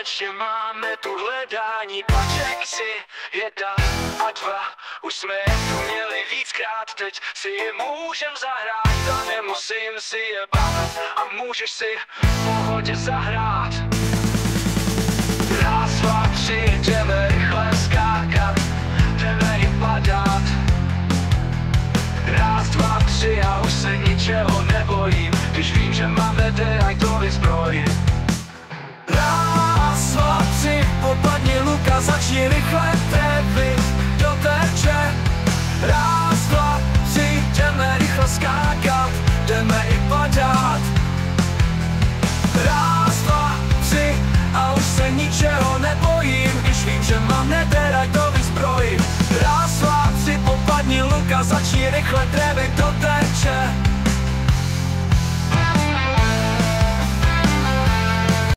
Konečně máme tu hledání paček, 3, 1 a 2. Už jsme tu měli víckrát, teď si je můžem zahrát. A nemusím si je bát a můžeš si v pohodě zahrát. Raz, 2, 3, jdeme rychle skákat, jdeme i padat. Raz, 2, 3, já už se ničeho nebojím, když vím, že máme derajtový zbroj. Raz, 2, 3, popadni luka, začni rychle trefit do terče. Raz, 2, 3, jdeme rychle skákat, jdeme i padat. Raz, 2, 3, a už se ničeho nebojím, když vím, že mám nederajtový zbroj. Raz, 2, 3, popadni luka, začni rychle trefit do